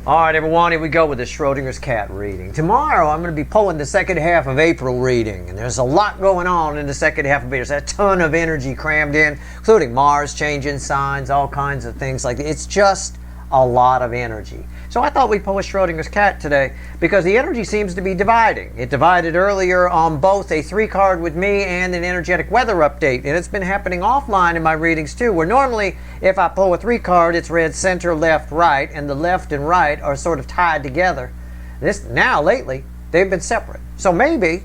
All right, everyone, here we go with the Schrodinger's cat reading. Tomorrow, I'm going to be pulling the second half of April reading, and there's a lot going on in the second half of April. There's a ton of energy crammed in, including Mars changing signs, all kinds of things like that. It's just a lot of energy. So I thought we'd pull a Schrodinger's cat today because the energy seems to be dividing. It divided earlier on both a 3-card with me and an energetic weather update, and it's been happening offline in my readings too, where normally if I pull a 3-card, it's read center, left, right, and the left and right are sort of tied together. Now lately they've been separate. So maybe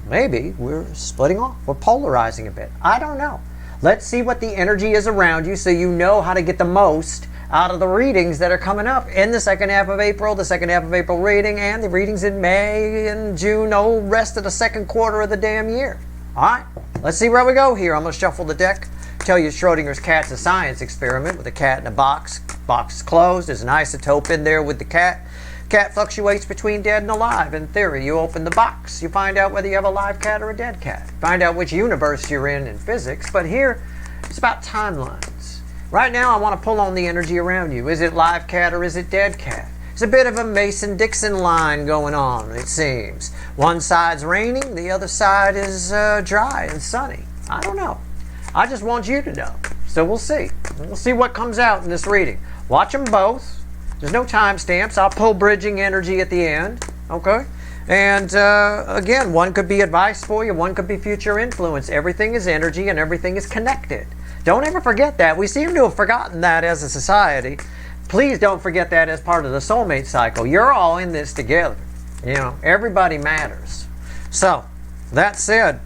we're splitting off. We're polarizing a bit. I don't know. Let's see what the energy is around you so you know how to get the most out of the readings that are coming up in the second half of April, the second half of April reading, and the readings in May and June, the rest of the second quarter of the damn year. All right, let's see where we go here. I'm going to shuffle the deck, tell you Schrodinger's cat's a science experiment with a cat in a box. Box is closed. There's an isotope in there with the cat. Cat fluctuates between dead and alive. In theory, you open the box. You find out whether you have a live cat or a dead cat. Find out which universe you're in physics. But here, it's about timelines. Right now, I want to pull on the energy around you. Is it live cat or is it dead cat? It's a bit of a Mason-Dixon line going on, it seems. One side's raining, the other side is dry and sunny. I don't know. I just want you to know. So we'll see. We'll see what comes out in this reading. Watch them both. There's no timestamps. I'll pull bridging energy at the end. Okay? And again, one could be advice for you. One could be future influence. Everything is energy and everything is connected. Don't ever forget that. We seem to have forgotten that as a society. Please don't forget that as part of the soulmate cycle. You're all in this together. You know, everybody matters. So, that said,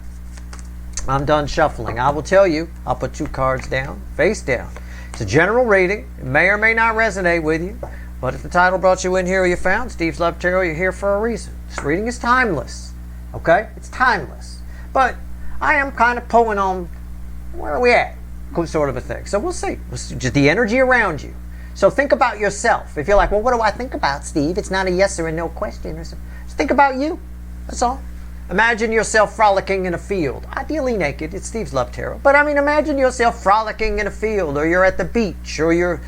I'm done shuffling. I will tell you, I'll put 2 cards down, face down. It's a general reading. It may or may not resonate with you. But if the title brought you in here or you found Steve's Love Tarot, you're here for a reason. This reading is timeless. Okay? It's timeless. But I am kind of pulling on where are we at? Sort of a thing. So we'll see. Just the energy around you. So think about yourself. If you're like, well, what do I think about, Steve? It's not a yes or a no question. Or something. Just think about you. That's all. Imagine yourself frolicking in a field. Ideally naked. It's Steve's Love Tarot. But I mean, imagine yourself frolicking in a field, or you're at the beach, or you're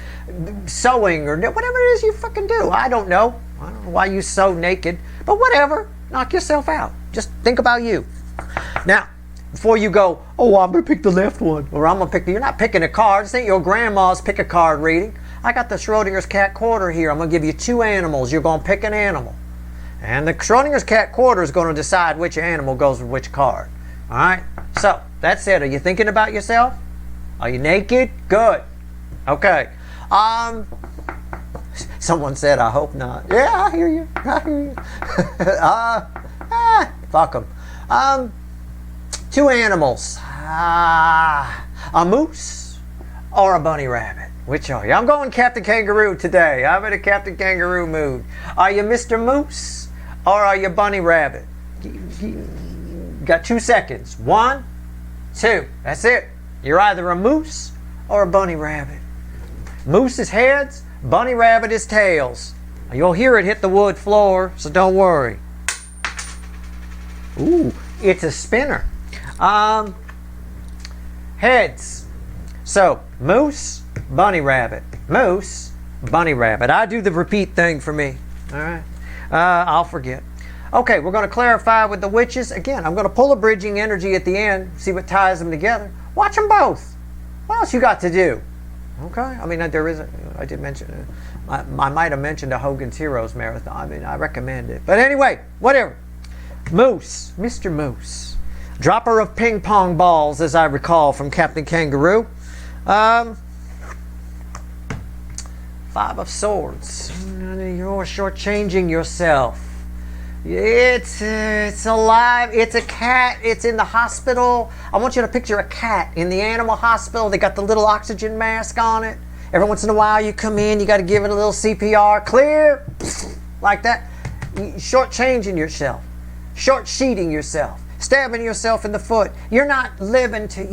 sewing, or whatever it is you fucking do. I don't know. I don't know why you sew naked. But whatever. Knock yourself out. Just think about you. Now, before you go, oh, I'm going to pick the left one, or I'm going to pick you're not picking a card. This ain't your grandma's pick a card reading. I got the Schrodinger's cat quarter here. I'm going to give you 2 animals. You're going to pick an animal. And the Schrodinger's cat quarter is going to decide which animal goes with which card. All right? So, that's it. Are you thinking about yourself? Are you naked? Good. Okay. Someone said, I hope not. Yeah, I hear you. I hear you. Fuck them. 2 animals, a moose or a bunny rabbit. Which are you? I'm going Captain Kangaroo today. I'm in a Captain Kangaroo mood. Are you Mr. Moose or are you Bunny Rabbit? You got 2 seconds. 1, 2. That's it. You're either a moose or a bunny rabbit. Moose is heads, bunny rabbit is tails. You'll hear it hit the wood floor, so don't worry. Ooh, it's a spinner. Heads. So, moose, bunny rabbit. Moose, bunny rabbit. I do the repeat thing for me. All right. I'll forget. Okay, we're going to clarify with the witches. Again, I'm going to pull a bridging energy at the end, see what ties them together. Watch them both. What else you got to do? Okay. I mean, there is I did mention, I might have mentioned a Hogan's Heroes marathon. I mean, I recommend it. But anyway, whatever. Moose, Mr. Moose. Dropper of ping pong balls, as I recall from Captain Kangaroo. 5 of Swords. You're shortchanging yourself. It's alive. It's a cat. It's in the hospital. I want you to picture a cat in the animal hospital. They got the little oxygen mask on it. Every once in a while you come in, you got to give it a little CPR. Clear. Like that. Shortchanging yourself. Short-sheeting yourself. Stabbing yourself in the foot. You're not living to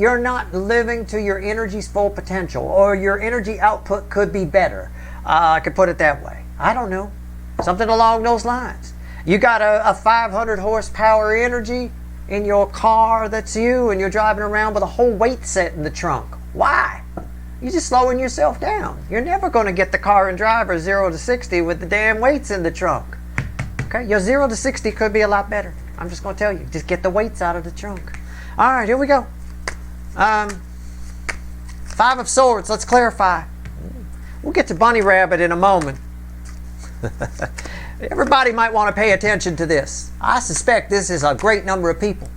your energy's full potential, or your energy output could be better. I could put it that way. I don't know. Something along those lines. You got a 500 horsepower energy in your car that's you, and you're driving around with a whole weight set in the trunk. Why? You're just slowing yourself down. You're never going to get the car and driver 0 to 60 with the damn weights in the trunk. Okay, your 0 to 60 could be a lot better. I'm just going to tell you, just get the weights out of the trunk. All right, here we go. 5 of Swords, let's clarify. We'll get to Bunny Rabbit in a moment. Everybody might want to pay attention to this. I suspect this is a great number of people.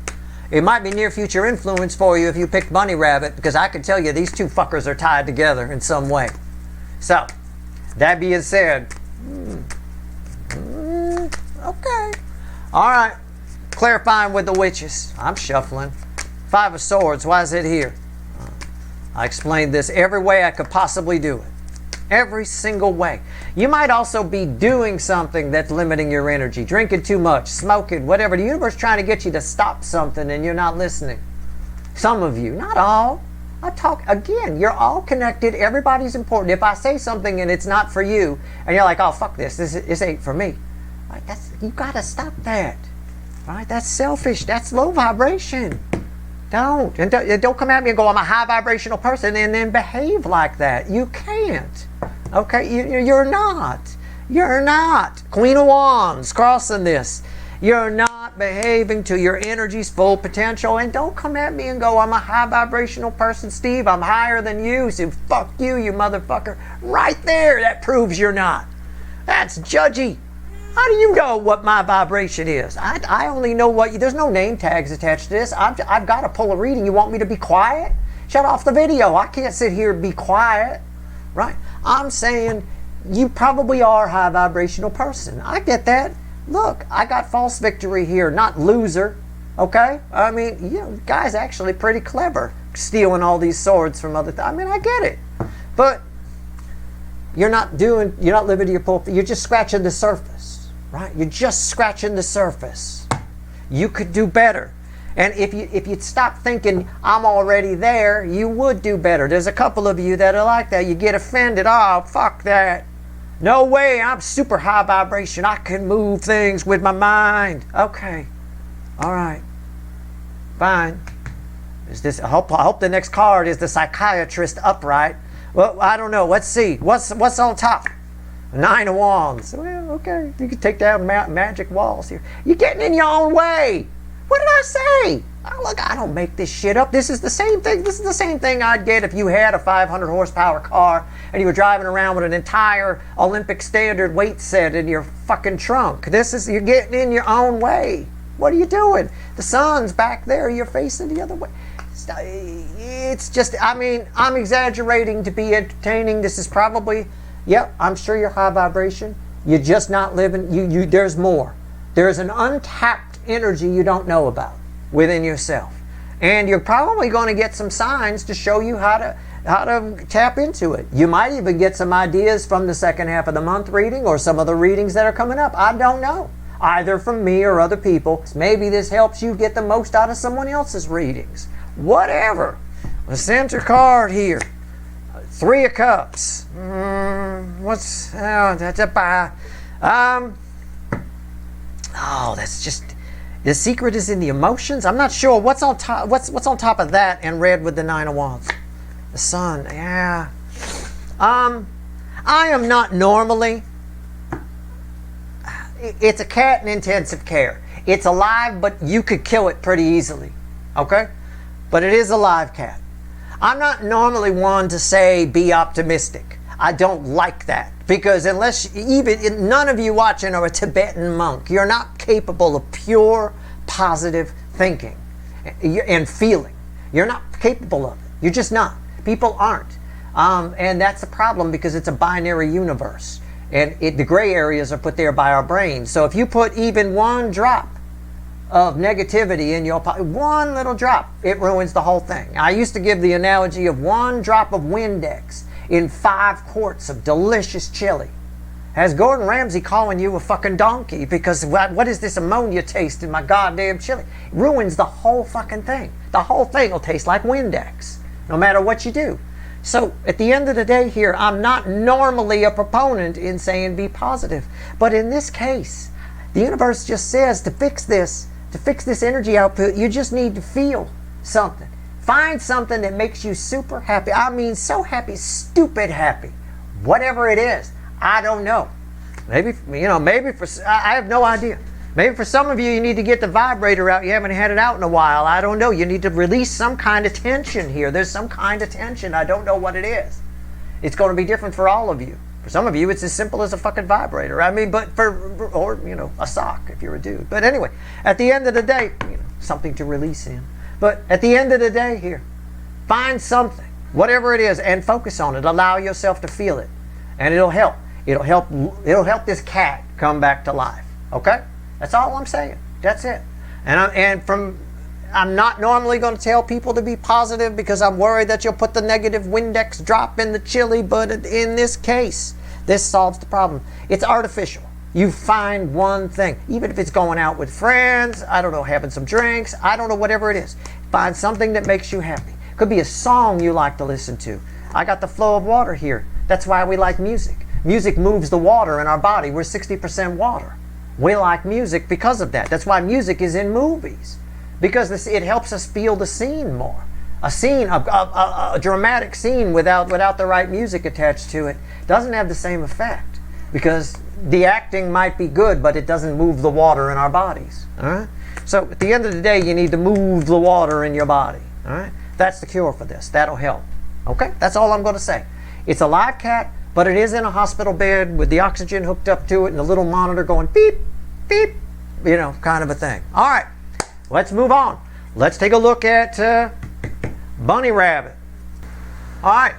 It might be near future influence for you if you picked Bunny Rabbit, because I can tell you these two fuckers are tied together in some way. So, that being said, okay. All right, clarifying with the witches. I'm shuffling. 5 of Swords, why is it here? I explained this every way I could possibly do it. Every single way. You might also be doing something that's limiting your energy. Drinking too much, smoking, whatever. The universe is trying to get you to stop something and you're not listening. Some of you, not all. I talk, again, you're all connected. Everybody's important. If I say something and it's not for you, and you're like, oh, fuck this ain't for me. Right? You got to stop that. Right? That's selfish. That's low vibration. Don't. And don't come at me and go, I'm a high vibrational person, and then behave like that. You can't. Okay? You're not. You're not. Queen of Wands crossing this. You're not behaving to your energy's full potential. And don't come at me and go, I'm a high vibrational person, Steve. I'm higher than you. So fuck you, you motherfucker. Right there, that proves you're not. That's judgy. How do you know what my vibration is? I only know what there's no name tags attached to this. I've got to pull a reading. You want me to be quiet? Shut off the video. I can't sit here and be quiet. Right? I'm saying you probably are a high vibrational person. I get that. Look, I got false victory here, not loser. Okay? I mean, the guy's actually pretty clever, stealing all these swords from other I mean, I get it. But you're not living to your full, you're just scratching the surface. Right? You're just scratching the surface. You could do better. And if you'd stop thinking, I'm already there, you would do better. There's a couple of you that are like that. You get offended. Oh, fuck that. No way. I'm super high vibration. I can move things with my mind. Okay. All right. Fine. I hope the next card is the psychiatrist upright. Well, I don't know. Let's see. What's on top? 9 of Wands. Well, okay. You can take down magic walls here. You're getting in your own way. What did I say? Oh, look, I don't make this shit up. This is the same thing. This is the same thing I'd get if you had a 500 horsepower car and you were driving around with an entire Olympic standard weight set in your fucking trunk. You're getting in your own way. What are you doing? The sun's back there. You're facing the other way. It's just, I mean, I'm exaggerating to be entertaining. This is probably... Yep, I'm sure you're high vibration. You're just not living. There's more. There's an untapped energy you don't know about within yourself, and you're probably going to get some signs to show you how to tap into it. You might even get some ideas from the second half of the month reading or some of the readings that are coming up. I don't know, either from me or other people. Maybe this helps you get the most out of someone else's readings. Whatever. The center card here. 3 of Cups. That's a buy. That's just, the secret is in the emotions. I'm not sure what's on top. What's on top of that and red with the 9 of Wands. The Sun. Yeah. I am not normally. It's a cat in intensive care. It's alive, but you could kill it pretty easily. Okay, but it is a live cat. I'm not normally one to say be optimistic. I don't like that, because none of you watching are a Tibetan monk. You're not capable of pure positive thinking and feeling. You're not capable of it. You're just not. People aren't. And that's a problem, because it's a binary universe. And the gray areas are put there by our brains. So if you put even one drop of negativity in your one little drop, it ruins the whole thing. I used to give the analogy of one drop of Windex in 5 quarts of delicious chili. Has Gordon Ramsay calling you a fucking donkey because what is this ammonia taste in my goddamn chili? It ruins the whole fucking thing. The whole thing will taste like Windex, no matter what you do. So at the end of the day here, I'm not normally a proponent in saying be positive. But in this case, the universe just says to fix this energy output, you just need to feel something. Find something that makes you super happy. I mean, so happy, stupid happy. Whatever it is, I don't know. Maybe, maybe for, I have no idea. Maybe for some of you, you need to get the vibrator out. You haven't had it out in a while. I don't know. You need to release some kind of tension here. There's some kind of tension. I don't know what it is. It's going to be different for all of you. For some of you, it's as simple as a fucking vibrator. I mean, or a sock if you're a dude. But anyway, at the end of the day, something to release in. But at the end of the day here, find something, whatever it is, and focus on it. Allow yourself to feel it. And it'll help. It'll help this cat come back to life. Okay? That's all I'm saying. That's it. I'm not normally going to tell people to be positive because I'm worried that you'll put the negative Windex drop in the chili, but in this case, this solves the problem. It's artificial. You find one thing, even if it's going out with friends, I don't know, having some drinks, I don't know, whatever it is. Find something that makes you happy. Could be a song you like to listen to. I got the flow of water here. That's why we like music. Music moves the water in our body. We're 60% water. We like music because of that. That's why music is in movies. Because it helps us feel the scene more. A scene, a dramatic scene without the right music attached to it doesn't have the same effect. Because the acting might be good, but it doesn't move the water in our bodies. All right? So at the end of the day, you need to move the water in your body. All right? That's the cure for this. That'll help. Okay? That's all I'm going to say. It's a live cat, but it is in a hospital bed with the oxygen hooked up to it and a little monitor going beep, beep, kind of a thing. All right. Let's move on. Let's take a look at Bunny Rabbit. All right.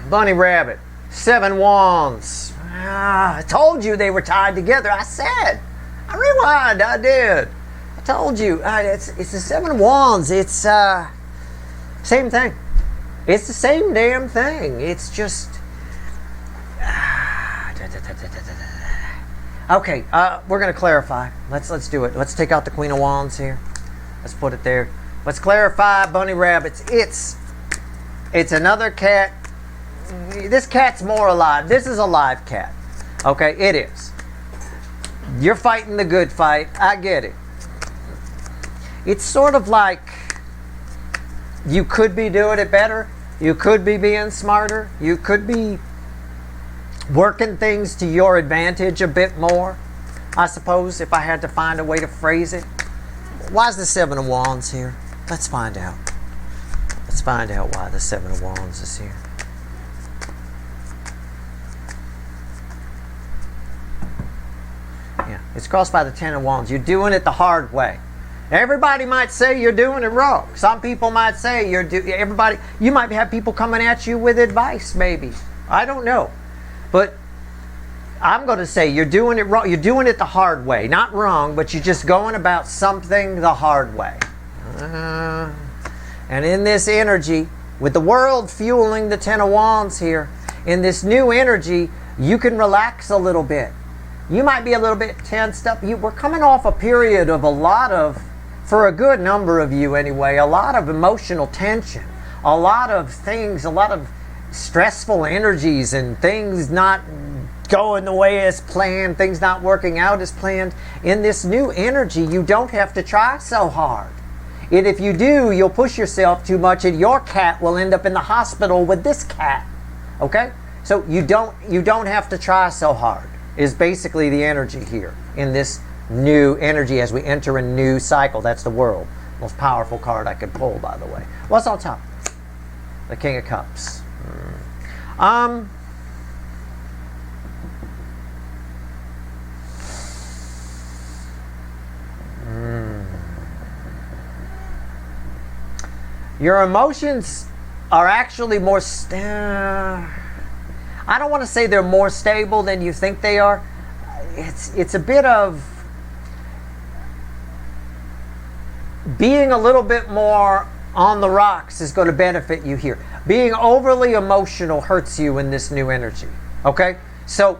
Bunny Rabbit. 7 wands. I told you they were tied together. I said. I rewind. I did. I told you. It's the 7 wands. It's same thing. It's the same damn thing. It's just... Okay, we're going to clarify. Let's do it. Let's take out the Queen of Wands here. Let's put it there. Let's clarify Bunny Rabbits. It's another cat. This cat's more alive. This is a live cat. Okay, it is. You're fighting the good fight. I get it. It's sort of like you could be doing it better. You could be being smarter. You could be working things to your advantage a bit more, I suppose, if I had to find a way to phrase it. Why is the 7 of Wands here? Let's find out. Let's find out why the 7 of Wands is here. Yeah, it's crossed by the 10 of Wands. You're doing it the hard way. Everybody might say you're doing it wrong. Some people might say you might have people coming at you with advice, maybe. I don't know. But I'm going to say you're doing it wrong. You're doing it the hard way. Not wrong, but you're just going about something the hard way. And in this energy, with the world fueling the 10 of Wands here, in this new energy, you can relax a little bit. You might be a little bit tensed up. We're coming off a period of for a good number of you anyway, a lot of emotional tension. A lot of things, a lot of stressful energies and things not going the way as planned, things not working out as planned. In this new energy, you don't have to try so hard. And if you do, you'll push yourself too much and your cat will end up in the hospital with this cat. Okay? So you don't have to try so hard, is basically the energy here in this new energy as we enter a new cycle. That's the World. Most powerful card I could pull, by the way. What's on top? The King of Cups. Your emotions are actually more I don't want to say they're more stable than you think they are. It's a bit of being a little bit more on the rocks is going to benefit you here. Being overly emotional hurts you in this new energy. Okay? So,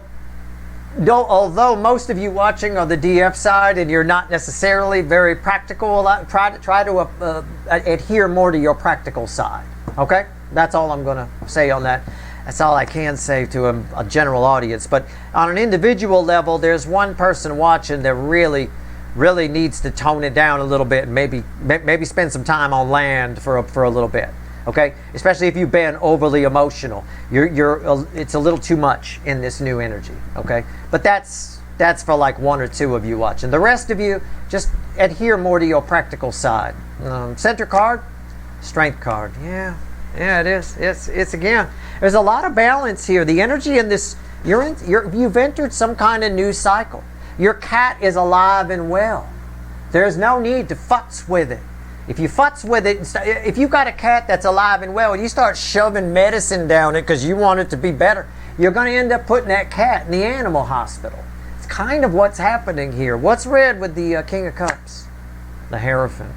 although most of you watching are the DF side and you're not necessarily very practical, try to adhere more to your practical side. Okay? That's all I'm going to say on that. That's all I can say to a general audience. But on an individual level, there's one person watching that really really needs to tone it down a little bit and maybe spend some time on land for a little bit. Okay, especially if you've been overly emotional, it's a little too much in this new energy. Okay, but that's for like one or two of you watching. The rest of you just adhere more to your practical side. Center card, strength card. Yeah, it is. It's again. There's a lot of balance here. The energy in this, you've entered some kind of new cycle. Your cat is alive and well. There's no need to futz with it. If you futz with it, if you've got a cat that's alive and well and you start shoving medicine down it because you want it to be better, you're going to end up putting that cat in the animal hospital. It's kind of what's happening here. What's red with the King of Cups? The Hierophant.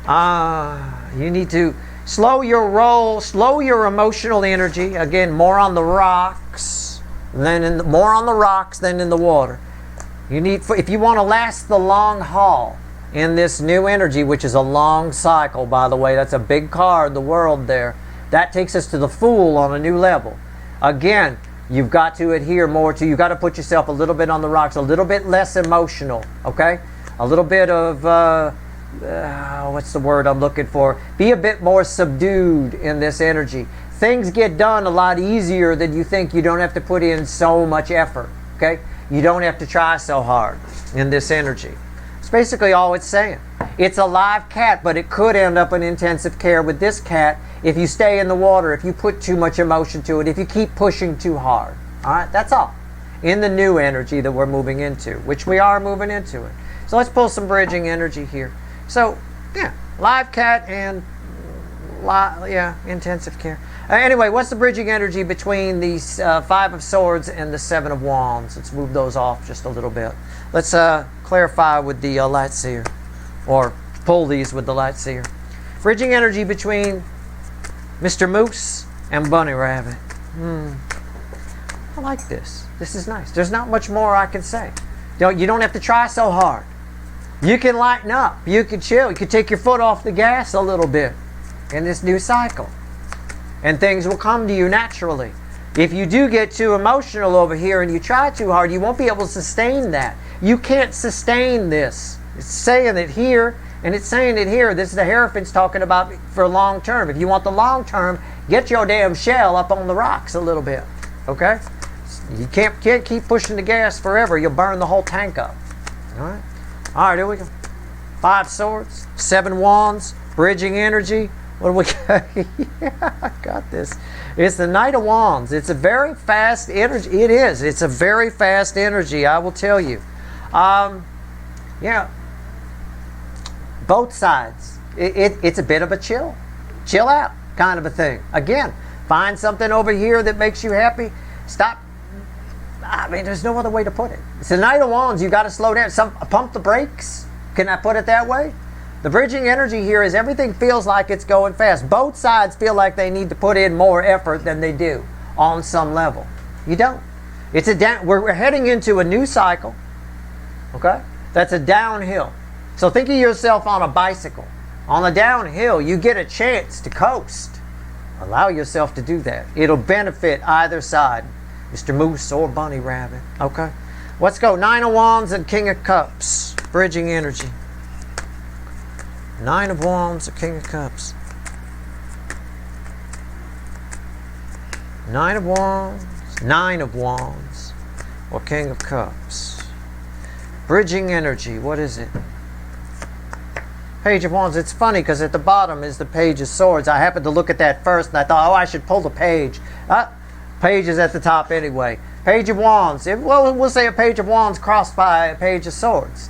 Yeah. You need to slow your roll, slow your emotional energy. Again, more on the rocks than in the water. You need, if you want to last the long haul in this new energy, which is a long cycle, by the way, that's a big card, the world there. That takes us to the Fool on a new level. Again, you've got to adhere more to, you've got to put yourself a little bit on the rocks, a little bit less emotional, okay? A little bit of, what's the word I'm looking for? Be a bit more subdued in this energy. Things get done a lot easier than you think. You don't have to put in so much effort, okay? You don't have to try so hard in this energy. It's basically all it's saying. It's a live cat, but it could end up in intensive care with this cat if you stay in the water, if you put too much emotion to it, if you keep pushing too hard. All right, that's all. In the new energy that we're moving into, which we are moving into it. So let's pull some bridging energy here. So, yeah, live cat and, intensive care. Anyway, what's the bridging energy between the Five of Swords and the Seven of Wands? Let's move those off just a little bit. Let's clarify with the Light Seer, or pull these with the Light Seer. Bridging energy between Mr. Moose and Bunny Rabbit. I like this. This is nice. There's not much more I can say. You don't have to try so hard. You can lighten up. You can chill. You can take your foot off the gas a little bit in this new cycle. And things will come to you naturally. If you do get too emotional over here and you try too hard, you won't be able to sustain that. You can't sustain this. It's saying it here, and it's saying it here. This is the Hierophant's talking about for long term. If you want the long term, get your damn shell up on the rocks a little bit. Okay? You can't keep pushing the gas forever. You'll burn the whole tank up. Alright? Alright, here we go. Five Swords, Seven Wands, bridging energy. What do we got? Yeah, I got this. It's the Knight of Wands. It's a very fast energy. It is. It's a very fast energy, I will tell you. Yeah. Both sides. It's a bit of a chill out kind of a thing. Again, find something over here that makes you happy. Stop. I mean, there's no other way to put it. It's the Knight of Wands. You got to slow down. Pump the brakes. Can I put it that way? The bridging energy here is everything feels like it's going fast. Both sides feel like they need to put in more effort than they do on some level. You don't. It's we're heading into a new cycle. Okay? That's a downhill. So think of yourself on a bicycle. On the downhill, you get a chance to coast. Allow yourself to do that. It'll benefit either side, Mr. Moose or Bunny Rabbit. Okay? Let's go. Nine of Wands and King of Cups. Bridging energy. Nine of Wands or King of Cups. Nine of Wands or King of Cups. Bridging energy, what is it? Page of Wands. It's funny because at the bottom is the Page of Swords. I happened to look at that first and I thought, I should pull the page. Page is at the top anyway. Page of Wands. We'll say a Page of Wands crossed by a Page of Swords.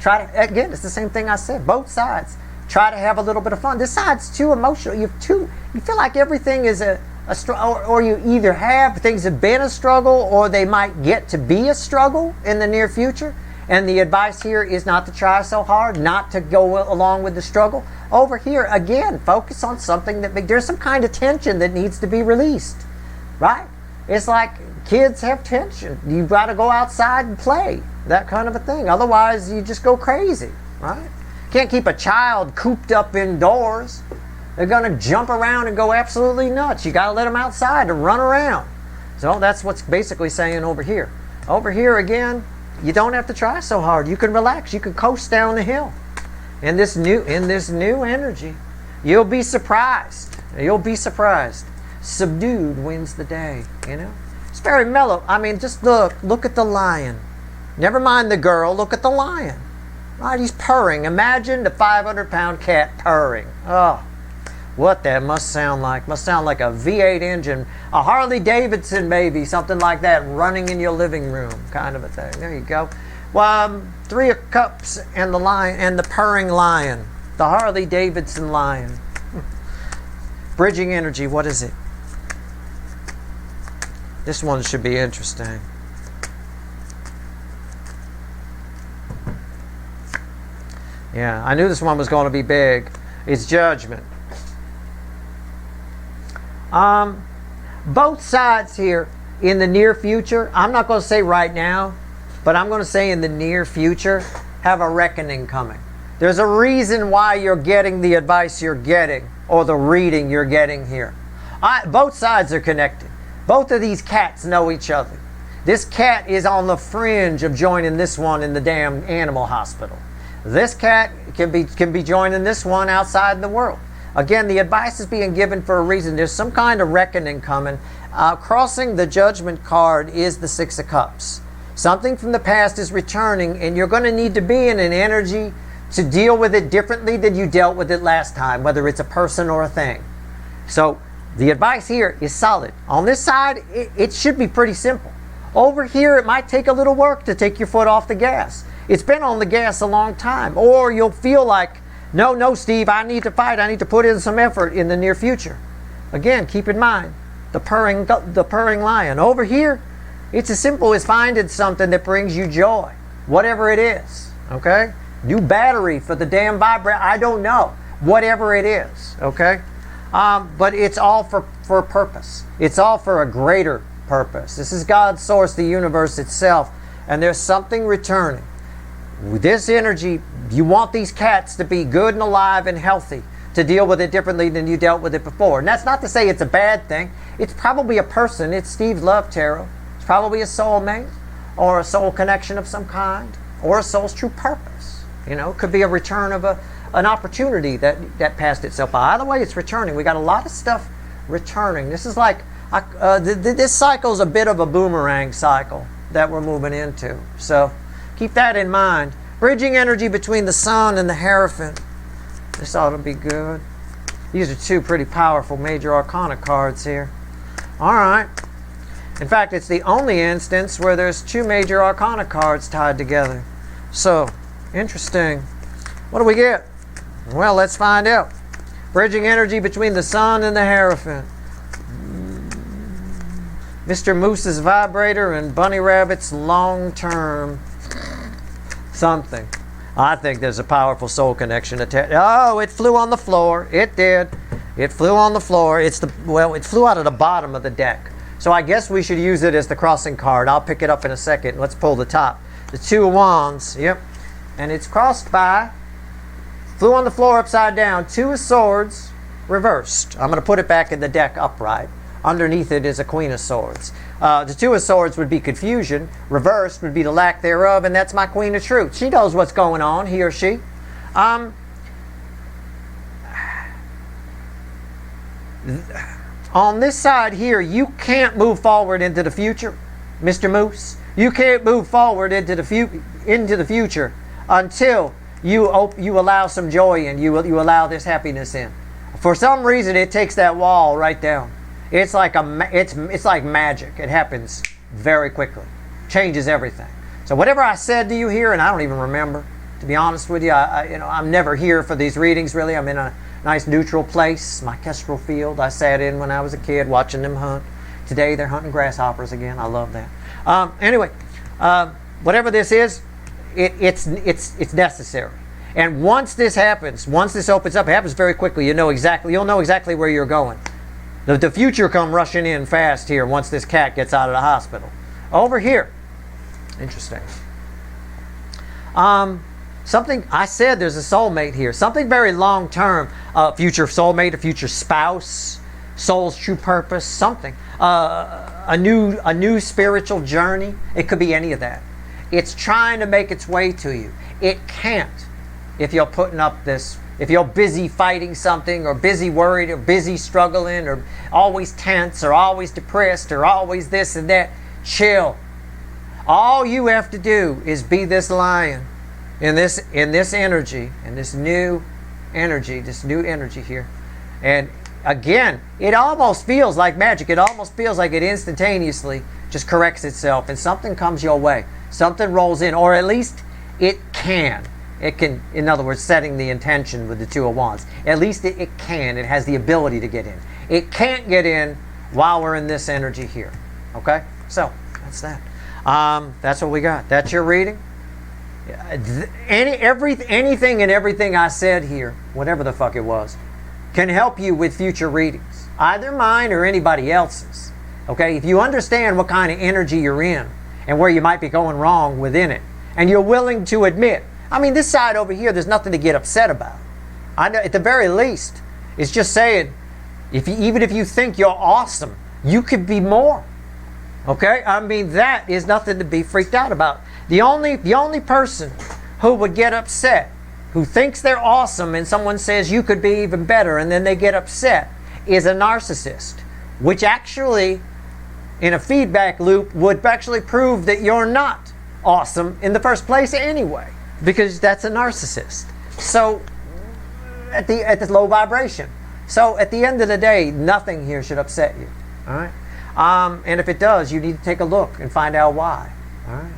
Try to, again, it's the same thing I said. Both sides. Try to have a little bit of fun. This side's too emotional. You feel like everything is a struggle, or you either have, things have been a struggle, or they might get to be a struggle in the near future. And the advice here is not to try so hard, not to go along with the struggle. Over here, again, focus on something there's some kind of tension that needs to be released. Right? It's like kids have tension. You've got to go outside and play. That kind of a thing. Otherwise, you just go crazy, right? Can't keep a child cooped up indoors. They're going to jump around and go absolutely nuts. You got to let them outside to run around. So that's what's basically saying over here. Over here again, you don't have to try so hard. You can relax. You can coast down the hill. In this new energy, you'll be surprised. You'll be surprised. Subdued wins the day. You know, it's very mellow. I mean, just look at the lion. Never mind the girl. Look at the lion. Right? He's purring. Imagine the 500-pound cat purring. Oh, what that must sound like. Must sound like a V8 engine, a Harley Davidson maybe, something like that, running in your living room, kind of a thing. There you go. Well, 3 of Cups and the lion and the purring lion, the Harley Davidson lion. Bridging energy. What is it? This one should be interesting. Yeah, I knew this one was going to be big. It's judgment. Both sides here in the near future, I'm not going to say right now, but I'm going to say in the near future, have a reckoning coming. There's a reason why you're getting the advice you're getting or the reading you're getting here. Both sides are connected. Both of these cats know each other. This cat is on the fringe of joining this one in the damn animal hospital. This cat can be joining this one outside in the world. Again, the advice is being given for a reason. There's some kind of reckoning coming. Crossing the judgment card is the 6 of Cups. Something from the past is returning, and you're going to need to be in an energy to deal with it differently than you dealt with it last time, whether it's a person or a thing. So the advice here is solid. On this side, it should be pretty simple. Over here, it might take a little work to take your foot off the gas. It's been on the gas a long time. Or you'll feel like, no, Steve, I need to fight. I need to put in some effort in the near future. Again, keep in mind, the purring lion. Over here, it's as simple as finding something that brings you joy, whatever it is, okay? New battery for the damn vibrator, I don't know, whatever it is, okay? But it's all for a purpose. It's all for a greater purpose. This is God's source, the universe itself, and there's something returning. With this energy, you want these cats to be good and alive and healthy, to deal with it differently than you dealt with it before. And that's not to say it's a bad thing. It's probably a person. It's Steve's Love Tarot. It's probably a soulmate or a soul connection of some kind or a soul's true purpose. You know, it could be a return of an opportunity that passed itself by. Either way, it's returning. We got a lot of stuff returning. This is like, this cycle's a bit of a boomerang cycle that we're moving into. So keep that in mind. Bridging energy between the Sun and the Hierophant. This ought to be good. These are 2 pretty powerful major arcana cards here. All right. In fact, it's the only instance where there's 2 major arcana cards tied together. So, interesting. What do we get? Well, let's find out. Bridging energy between the Sun and the Hierophant. Mr. Moose's vibrator and Bunny Rabbit's long-term something. I think there's a powerful soul connection attached. Oh, it flew on the floor. It did. It flew on the floor. It flew out of the bottom of the deck. So I guess we should use it as the crossing card. I'll pick it up in a second. Let's pull the top. The 2 of Wands. Yep. And it's crossed by, flew on the floor upside down, 2 of Swords reversed. I'm going to put it back in the deck upright. Underneath it is a Queen of Swords. The 2 of Swords would be confusion. Reversed would be the lack thereof, and that's my Queen of Truth. She knows what's going on, he or she. On this side here, you can't move forward into the future, Mr. Moose. You can't move forward into the future until you allow some joy in. You allow this happiness in. For some reason, it takes that wall right down. It's like it's like magic. It happens very quickly. Changes everything. So whatever I said to you here, and I don't even remember, to be honest with you, I'm never here for these readings really. I'm in a nice neutral place, my kestrel field I sat in when I was a kid watching them hunt. Today they're hunting grasshoppers again. I love that. Anyway, whatever this is, it's necessary. And once this happens, once this opens up, it happens very quickly. You'll know exactly where you're going. The future come rushing in fast here once this cat gets out of the hospital. Over here, interesting. Something I said, there's a soulmate here. Something very long term. A future soulmate, a future spouse. soul's true purpose, something, a new spiritual journey. It could be any of that. It's trying to make its way to you. It can't if you're putting up this, if you're busy fighting something, or busy worried, or busy struggling, or always tense, or always depressed, or always this and that. Chill. All you have to do is be this lion in this energy, in this new energy here. And again, it almost feels like magic. It almost feels like it instantaneously just corrects itself, and something comes your way. Something rolls in, or at least it can. It can, in other words, setting the intention with the Two of Wands. At least it can. It has the ability to get in. It can't get in while we're in this energy here. Okay? So, that's that. That's what we got. That's your reading. Anything and everything I said here, whatever the fuck it was, can help you with future readings. Either mine or anybody else's. Okay? If you understand what kind of energy you're in and where you might be going wrong within it, and you're willing to admit, I mean, this side over here, there's nothing to get upset about. I know, at the very least, it's just saying, even if you think you're awesome, you could be more. Okay? I mean, that is nothing to be freaked out about. The only person who would get upset, who thinks they're awesome and someone says you could be even better and then they get upset, is a narcissist, which actually, in a feedback loop, would actually prove that you're not awesome in the first place anyway, because that's a narcissist. So, at the low vibration. So, at the end of the day, nothing here should upset you. All right? And if it does, you need to take a look and find out why. All right?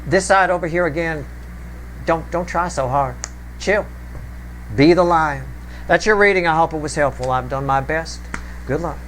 This side over here again, don't try so hard. Chill. Be the lion. That's your reading. I hope it was helpful. I've done my best. Good luck.